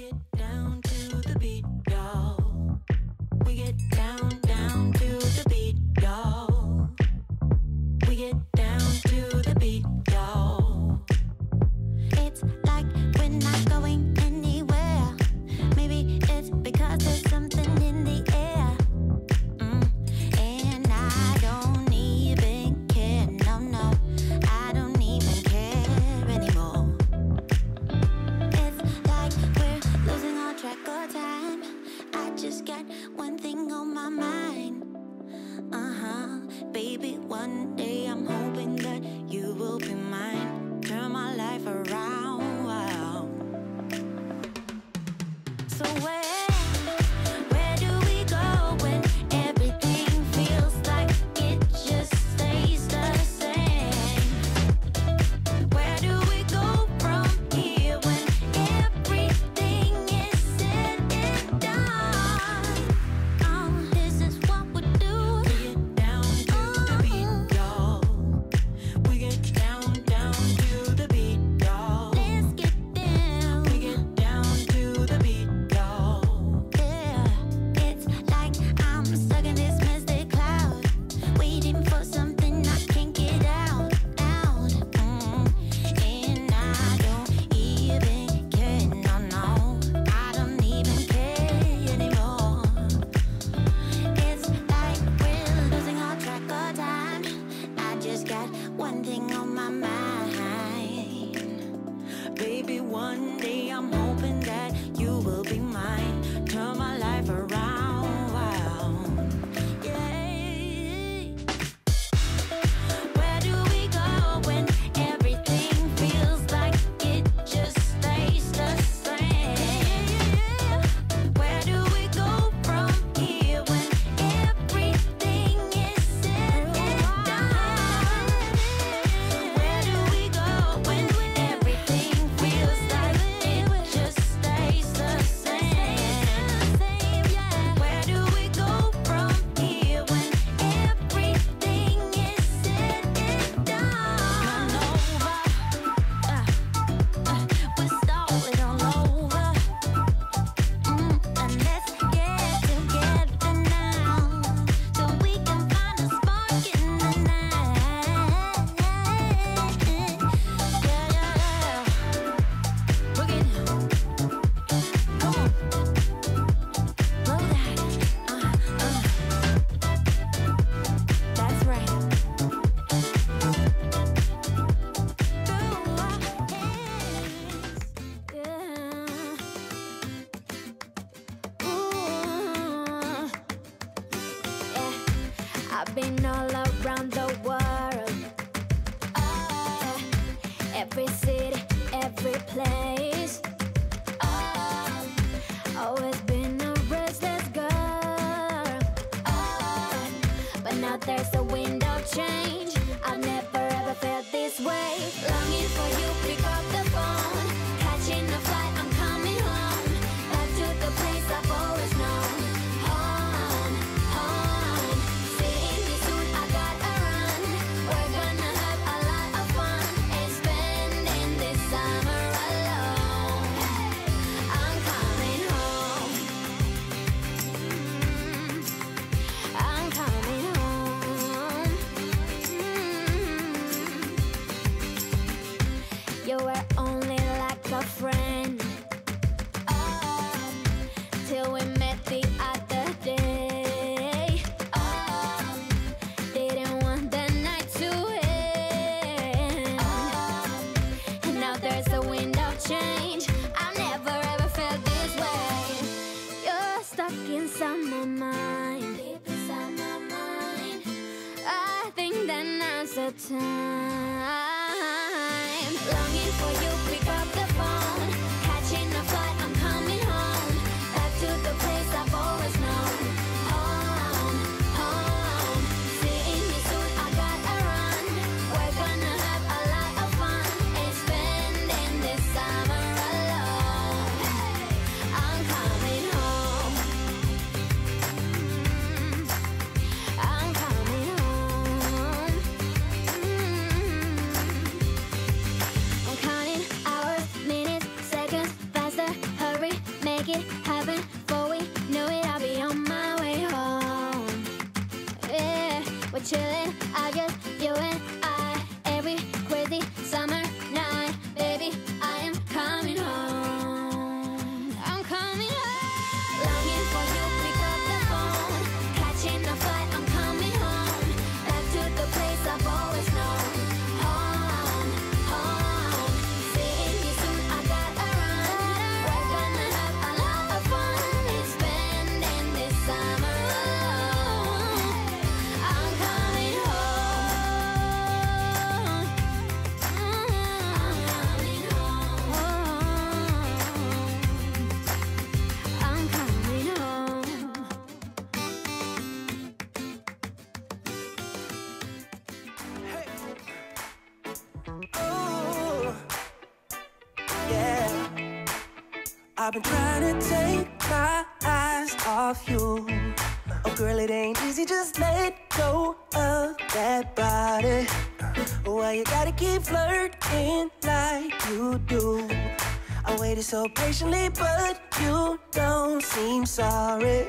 get down to the beat, y'all. We get down, down to the beat, y'all. We get down to the beat, y'all. It's like we're not going anywhere. Maybe it's because there's something in the air. And I don't even care, no, no. I don't even care anymore. It's like we're losing all track of time. I just got one thing on my mind. Baby, one day I'm hoping that you will be mine. Turn my life around, wow. So where do we go when everything feels like it just stays the same? Where do we go from here when everything is said and done? This is what we do. We get down to the beat, y'all. We get down, down to the beat, y'all. Let's get down. We get down to the beat, y'all. Yeah, it's like I'm stuck in this misty cloud, waiting for something I can't get out. And I don't even care, no, no. I don't even care anymore. It's like we're losing all track of time. I just got one thing on my mind. Baby, one day I'm hoping that you will be mine. Turn my life around, wow. Yeah. Where do we go when everything feels like it just stays the same? Where do we go from here when everything is said and done? Where do we go when everything feels like it just stays the same? Where do we go from here when everything is said and done? We're stalling all over. And let's get together now, so we can find a spark in the night. Yeah. Boogie down. Come on. Blow that. That's right. Through our hands. Yeah. Ooh. Yeah. I've been all around the world. Every city, every place. Always been a restless girl. But now there's a wind of change. I've never ever felt this way. Longing for you, pick up the phone. Catching a flight, I'm coming home. Back to the place I've always known. Home. Seeing me soon, I gotta run. We're gonna have a lot of fun and spending this summer alone. I'm coming home. I'm coming home. You were only like a friend till we met the other day. Didn't want the night to end. And now there's a wind of change. I've never ever felt this way. You're stuck inside my mind. Deep inside my mind. I think that now's the time. Longing for you, pick up the phone. Catching a flight, I'm coming home. Back to the place I've always known. Home. Seeing me soon, I gotta run. We're gonna have a lot of fun and spending this summer alone. I'm coming home. I'm coming home. chillin', I just you and I. Every crazy summer night, baby, I am coming home. I'm coming home. Longing for you, pick up the phone. Catching a flight, I'm coming home. Back to the place I've always known. Home, home. Seeing you soon, I gotta run. We're gonna have a lot of fun. Spending this summer alone. I'm coming home. I'm coming home. I'm coming home. Oh, yeah. I've been trying to take my eyes off you. Oh, girl, it ain't easy, just let go of that body. Why you gotta keep flirting like you do? I waited so patiently, but you don't seem sorry.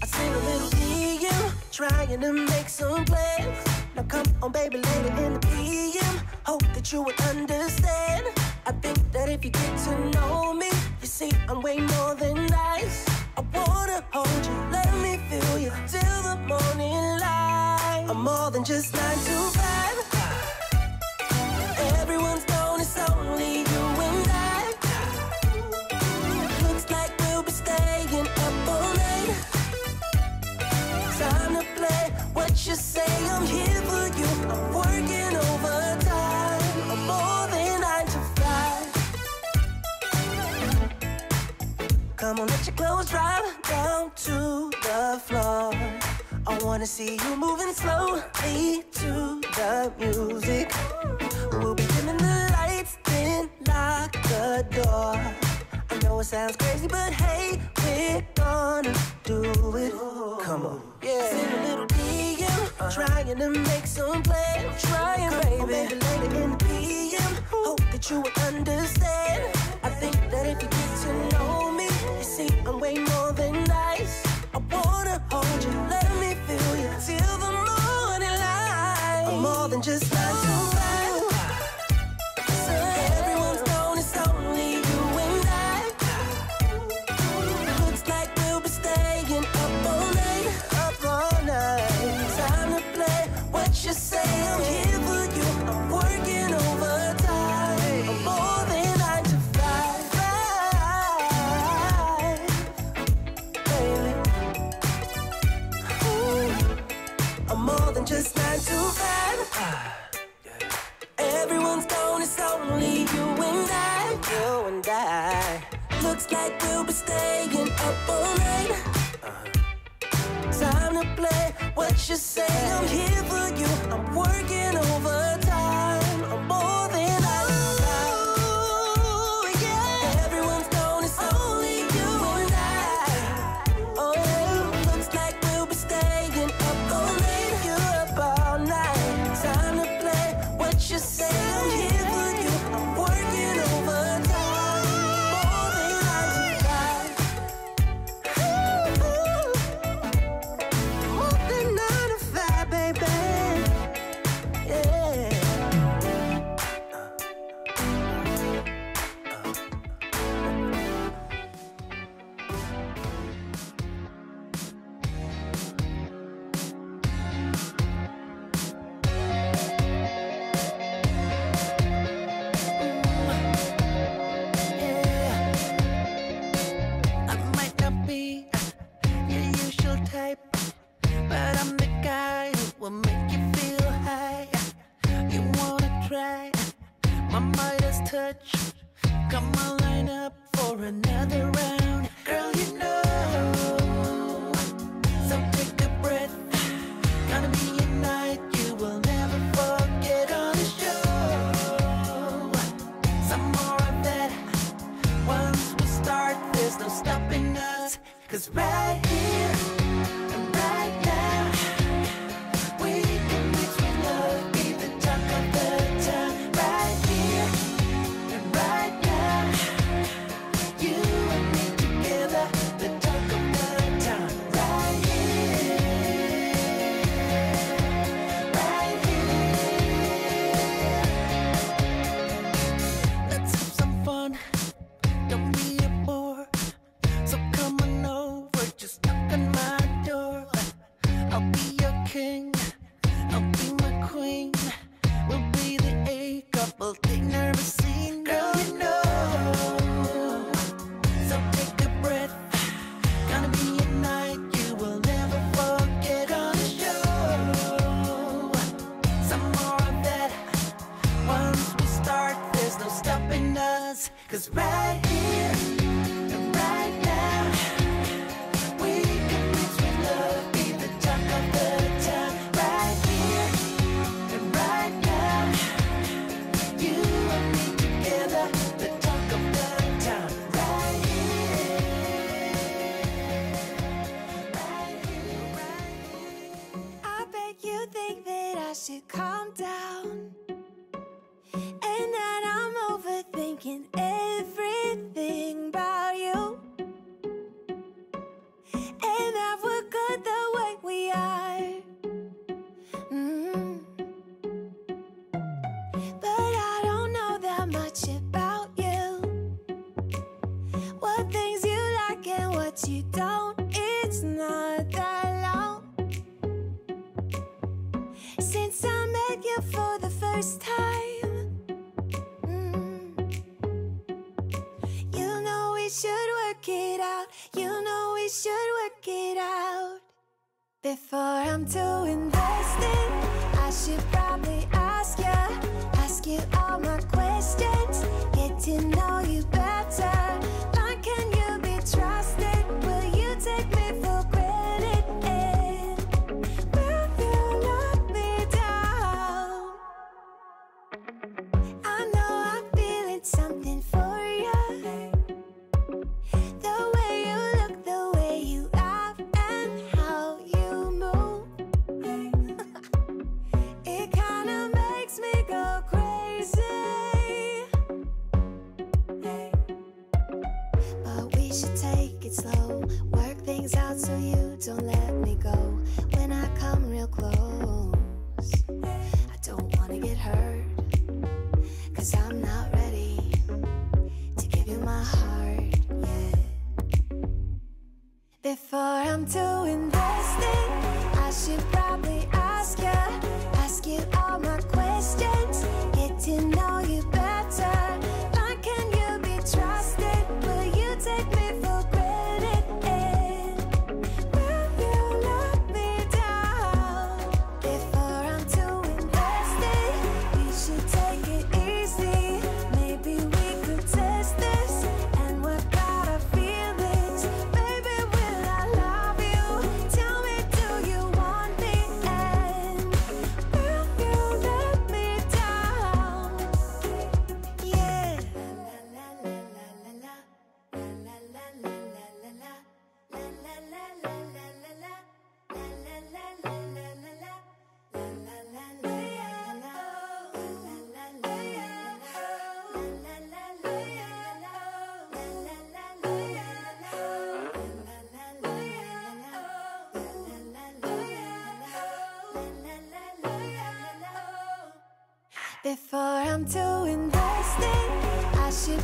I seen a little DM, trying to make some plans. Now come on, baby, later in the PM. Hope that you would understand. I think that if you get to know me, you see I'm way more than nice. I wanna hold you, let me feel you till the morning light. I'm more than just 9 to 5. Everyone's known it's only you and I. Looks like we'll be staying up all night. Time to play what you say, I'm here for you. I'm working overtime. I'm more than 9 to 5. Come on, let your clothes drop down to the floor. I wanna see you moving slowly to the music. We'll be dimming the lights, then lock the door. I know it sounds crazy, but hey, we're gonna do it. Come on, yeah. Send a little DM, trying to make some plans. Trying, baby. On, baby, later in the PM. Hope that you will understand. I think that if you get to know me, you see I'm way more than nice. I wanna hold you, let me feel you till the morning light. I'm more than just 9 to 5. So everyone's known it's only you and I. Looks like we'll be staying up all night, up all night. Time to play what you say, I'm here for you. I'm working overtime. I'm more than 9 to 5, baby. Ooh, I'm more than just 9 to 5. Everyone's known it's only you and I. You and I. Looks like we'll be staying up all night. Time to play what you say, I'm here for you. I'm working overtime. I'm more than 9 to 5. Yeah. Everyone's known it's only you and I. Oh yeah. Looks like we'll be staying up all night. You up all night. Time to play what you say, I'm here for you. I'm working overtime. More than 9 to 5. More than 9 to 5, baby. Yeah. I might not be your usual type, but I'm the guy who will make you feel high. You wanna try my Midas touch? Come on, line up for another round. Girl, you know. So take a breath. Gonna be a night you will never forget on the show. Some more of that. Once we start, there's no stopping us. 'Cause right here and right now, we can mix with love, be the talk of the town. Right here and right now, you and me together, the talk of the town. Right here. us. 'Cause right here and right now, we can reach with love, be the talk of the town. Right here and right now, you and me together, the talk of the town. Right here, right here, right here. I bet you think that I should calm down, and that I'm overthinking everything about you, and that we're good the way we are. But I don't know that much about you, what things you like and what you don't. It's not that long since I met you for the first time. You know we should work it out. You know we should work it out. Before I'm too invested, I should probably ask you all my questions, get to know you better. Like, can you be trusted? Will you take me for granted? And will you let me down? I know I'm feeling something for you. The way you look, the way you laugh, and how you move. It kinda makes me go crazy. But we should take it slow, work things out so you don't let me go. When I come real close, I don't wanna get hurt, 'cause I'm not ready to give you my heart yet. Before I'm too invested, I should probably ask you all my questions, get to know you better. Like, can you be trusted? Will you take me for granted? And will you let me down? Before I'm too invested, we should take it easy. Maybe we could test this and work out our feelings. Baby, will I love you? Tell me, do you want me? And will you let me down? Yeah. Before I'm too invested, I should